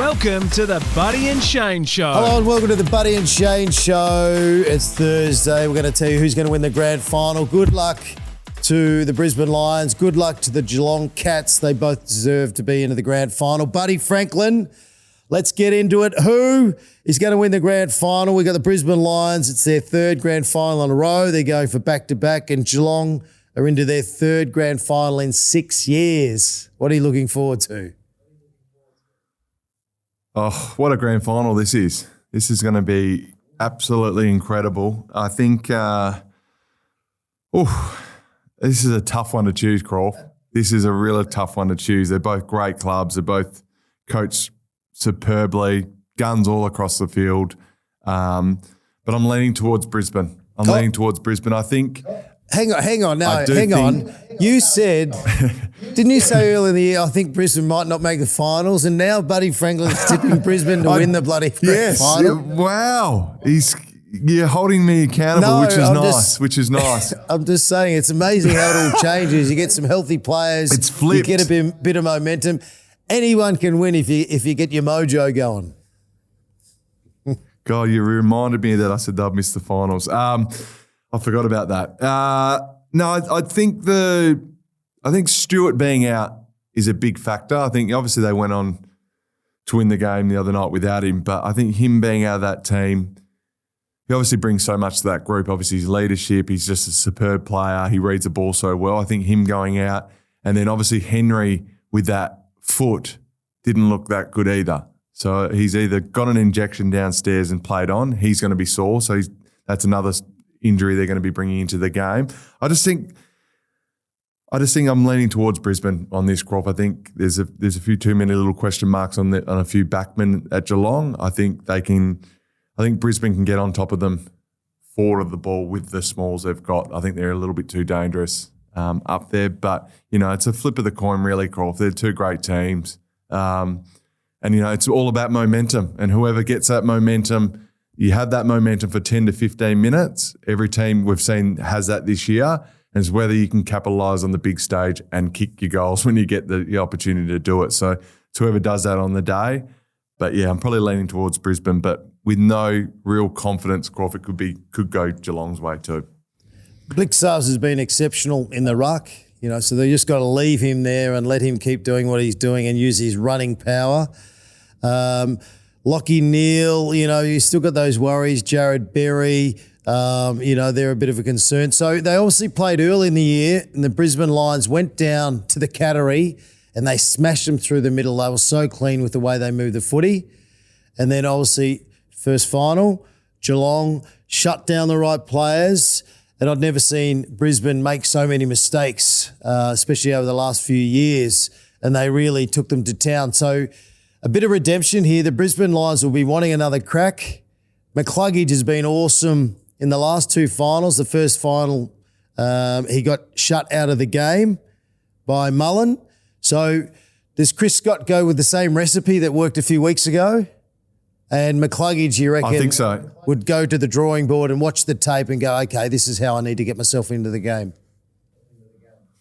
Welcome to the Buddy and Shane Show. Hello and welcome to the Buddy and Shane Show. It's Thursday. We're going to tell you who's going to win the grand final. Good luck to the Brisbane Lions. Good luck to the Geelong Cats. They both deserve to be into the grand final. Buddy Franklin, let's get into it. Who is going to win the grand final? We've got the Brisbane Lions. It's their third grand final in a row. They're going for back-to-back, and Geelong are into their third grand final in 6 years. What are you looking forward to? Oh, what a grand final this is. This is going to be absolutely incredible. I think, this is a tough one to choose, Croft. This is a really tough one to choose. They're both great clubs. They're both coached superbly, guns all across the field. But I'm leaning towards Brisbane. I think... Hang on. You said, didn't you say earlier in the year, I think Brisbane might not make the finals, and now Buddy Franklin's tipping Brisbane to win the bloody grand final? Wow. You're holding me accountable, which is nice. I'm just saying, it's amazing how it all changes. You get some healthy players. It's flipped. You get a bit of momentum. Anyone can win if you get your mojo going. God, you reminded me that I said they'll miss the finals. I forgot about that. I think Stewart being out is a big factor. I think obviously they went on to win the game the other night without him, but I think him being out of that team, he obviously brings so much to that group. Obviously his leadership, he's just a superb player. He reads the ball so well. I think him going out, and then obviously Henry with that foot didn't look that good either. So he's either got an injection downstairs and played on, he's going to be sore. So that's another injury they're going to be bringing into the game. I just think I'm leaning towards Brisbane on this, crop. I think there's a few too many little question marks on a few backmen at Geelong. I think Brisbane can get on top of them forward of the ball with the smalls they've got. I think they're a little bit too dangerous up there. But, it's a flip of the coin really, Croft. They're two great teams. And it's all about momentum. And whoever gets that momentum, you have that momentum for 10 to 15 minutes. Every team we've seen has that this year. And it's whether you can capitalise on the big stage and kick your goals when you get the opportunity to do it. So it's whoever does that on the day. But, yeah, I'm probably leaning towards Brisbane, but with no real confidence, Crawford could go Geelong's way too. Blixars has been exceptional in the ruck, so they just got to leave him there and let him keep doing what he's doing and use his running power. Lockie Neal, you still got those worries. Jared Berry, they're a bit of a concern. So they obviously played early in the year, and the Brisbane Lions went down to the Cattery and they smashed them through the middle. They were so clean with the way they moved the footy. And then obviously first final, Geelong shut down the right players. And I'd never seen Brisbane make so many mistakes, especially over the last few years. And they really took them to town. So a bit of redemption here. The Brisbane Lions will be wanting another crack. McCluggage has been awesome in the last two finals. The first final, he got shut out of the game by Mullen. So does Chris Scott go with the same recipe that worked a few weeks ago? And McCluggage, you reckon, I think so, would go to the drawing board and watch the tape and go, okay, this is how I need to get myself into the game?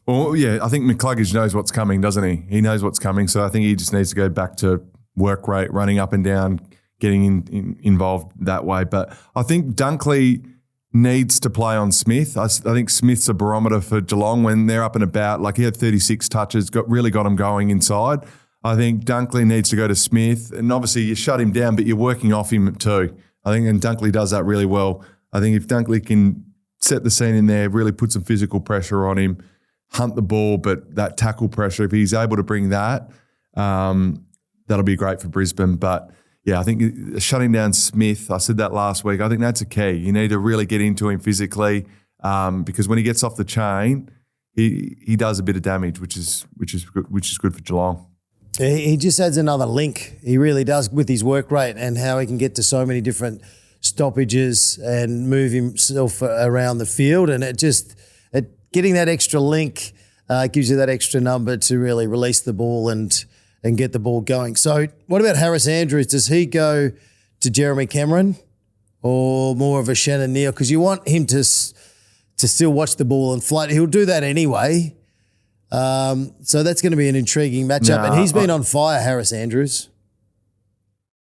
Well, yeah, I think McCluggage knows what's coming, doesn't he? He knows what's coming, so I think he just needs to go back to work rate, running up and down, getting involved that way. But I think Dunkley needs to play on Smith. I think Smith's a barometer for Geelong when they're up and about. Like he had 36 touches, got them going inside. I think Dunkley needs to go to Smith, and obviously you shut him down, but you're working off him too. I think, and Dunkley does that really well. I think if Dunkley can set the scene in there, really put some physical pressure on him, hunt the ball, but that tackle pressure, if he's able to bring that, that'll be great for Brisbane. But, yeah, I think shutting down Smith, I said that last week, I think that's a key. You need to really get into him physically because when he gets off the chain, he does a bit of damage, which is good for Geelong. He just adds another link. He really does with his work rate and how he can get to so many different stoppages and move himself around the field. And getting that extra link gives you that extra number to really release the ball and get the ball going. So what about Harris Andrews? Does he go to Jeremy Cameron or more of a Shannon Neal? Because you want him to still watch the ball and float. He'll do that anyway. So that's going to be an intriguing matchup. And he's been on fire, Harris Andrews.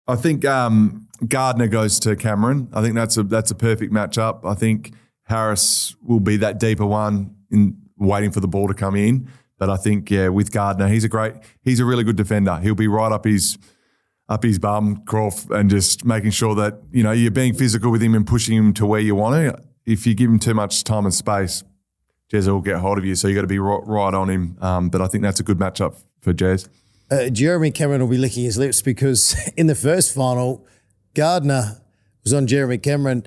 I think Gardner goes to Cameron. I think that's a perfect matchup. I think Harris will be that deeper one in waiting for the ball to come in. But I think, with Gardner, he's a really good defender. He'll be right up his bum, Croft, and just making sure that, you're being physical with him and pushing him to where you want to. If you give him too much time and space, Jez will get hold of you. So you got to be right on him. But I think that's a good matchup for Jez. Jeremy Cameron will be licking his lips because in the first final, Gardner was on Jeremy Cameron.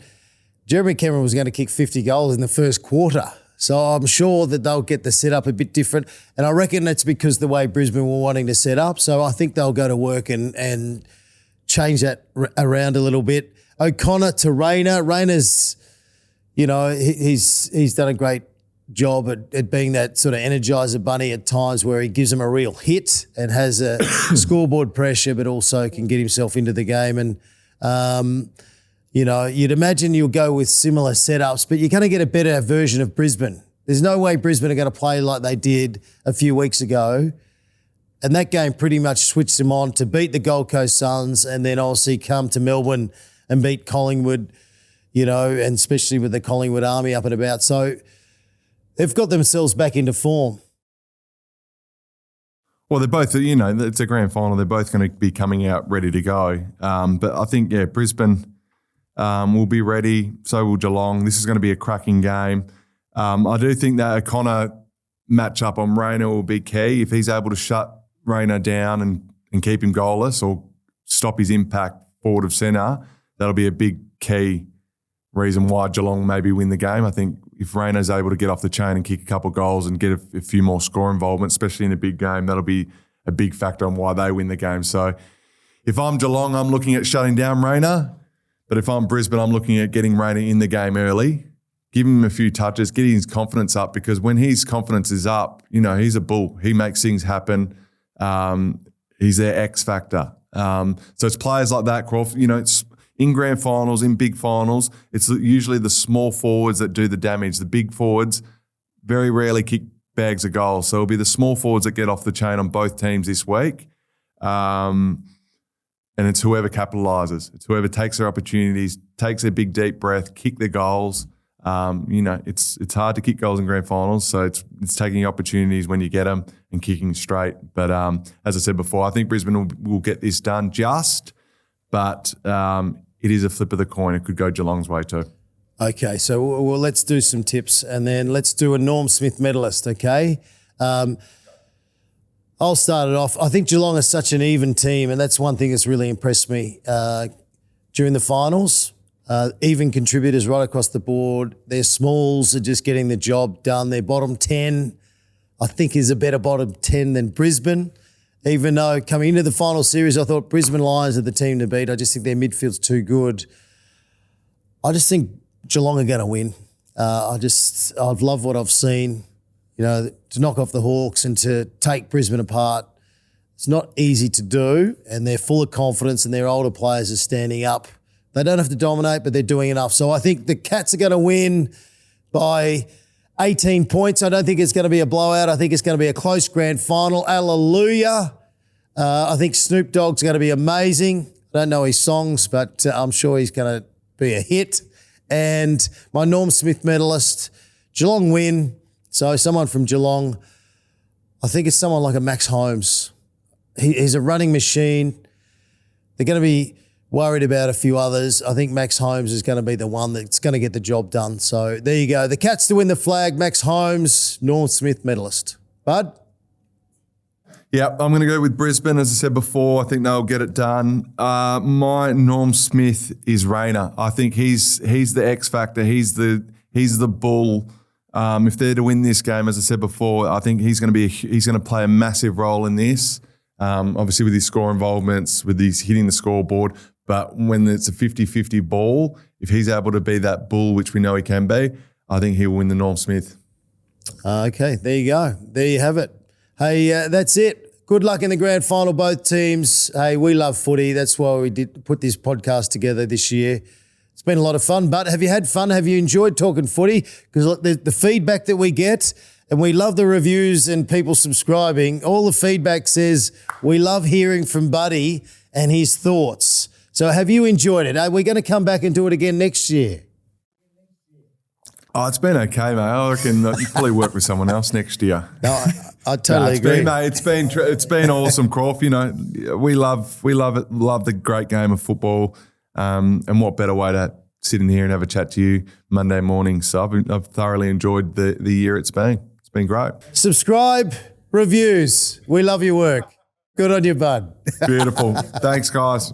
Jeremy Cameron was going to kick 50 goals in the first quarter. So I'm sure that they'll get the setup a bit different. And I reckon that's because the way Brisbane were wanting to set up. So I think they'll go to work and change that around a little bit. O'Connor to Rayner. Rayner's, he's done a great job at being that sort of energizer bunny at times where he gives them a real hit and has a scoreboard pressure, but also can get himself into the game. And, you'd imagine you'll go with similar setups, but you're going to get a better version of Brisbane. There's no way Brisbane are going to play like they did a few weeks ago. And that game pretty much switched them on to beat the Gold Coast Suns and then obviously come to Melbourne and beat Collingwood, and especially with the Collingwood Army up and about. So they've got themselves back into form. Well, they're both, it's a grand final. They're both going to be coming out ready to go. But I think, Brisbane will be ready. So will Geelong. This is going to be a cracking game. I do think that O'Connor matchup on Rayner will be key. If he's able to shut Rayner down and keep him goalless or stop his impact forward of centre, that'll be a big key reason why Geelong maybe win the game. I think if Rayner's able to get off the chain and kick a couple of goals and get a few more score involvement, especially in a big game, that'll be a big factor on why they win the game. So if I'm Geelong, I'm looking at shutting down Rayner. But if I'm Brisbane, I'm looking at getting Rayner in the game early, give him a few touches, getting his confidence up, because when his confidence is up, he's a bull. He makes things happen. He's their X factor. So it's players like that, Croft. It's in grand finals, in big finals, it's usually the small forwards that do the damage. The big forwards very rarely kick bags of goals. So it'll be the small forwards that get off the chain on both teams this week. And it's whoever capitalises. It's whoever takes their opportunities, takes a big deep breath, kick their goals. It's hard to kick goals in grand finals, so it's taking opportunities when you get them and kicking straight. But as I said before, I think Brisbane will get this done but it is a flip of the coin. It could go Geelong's way too. Okay, so let's do some tips and then let's do a Norm Smith medalist, okay? I'll start it off. I think Geelong is such an even team, and that's one thing that's really impressed me during the finals. Even contributors right across the board. Their smalls are just getting the job done. Their bottom 10, I think, is a better bottom 10 than Brisbane. Even though coming into the final series, I thought Brisbane Lions are the team to beat. I just think their midfield's too good. I just think Geelong are going to win. I've loved what I've seen. To knock off the Hawks and to take Brisbane apart. It's not easy to do, and they're full of confidence, and their older players are standing up. They don't have to dominate, but they're doing enough. So I think the Cats are going to win by 18 points. I don't think it's going to be a blowout. I think it's going to be a close grand final. Hallelujah. I think Snoop Dogg's going to be amazing. I don't know his songs, but I'm sure he's going to be a hit. And my Norm Smith medalist, Geelong win. So someone from Geelong, I think it's someone like a Max Holmes. He's a running machine. They're going to be worried about a few others. I think Max Holmes is going to be the one that's going to get the job done. So there you go. The Cats to win the flag, Max Holmes, Norm Smith medalist. Bud? Yeah, I'm going to go with Brisbane. As I said before, I think they'll get it done. My Norm Smith is Rayner. I think he's the X factor. He's the bull. If they're to win this game, as I said before, I think he's going to play a massive role in this. Obviously with his score involvements, with his hitting the scoreboard. But when it's a 50-50 ball, if he's able to be that bull, which we know he can be, I think he'll win the Norm Smith. Okay, there you go. There you have it. Hey, that's it. Good luck in the grand final, both teams. Hey, we love footy. That's why we did put this podcast together this year. It's been a lot of fun. But have you had fun? Have you enjoyed talking footy? Because the feedback that we get, and we love the reviews and people subscribing, all the feedback says we love hearing from Buddy and his thoughts. So have you enjoyed it? Are we going to come back and do it again next year? Oh, it's been okay, mate. I reckon you probably work with someone else next year. No, I totally it's agree. Been, mate, it's been awesome, Croft. You know, we love it. Love the great game of football. And what better way to sit in here and have a chat to you Monday morning? So I've thoroughly enjoyed the year it's been. It's been great. Subscribe, reviews. We love your work. Good on you, bud. Beautiful. Thanks, guys.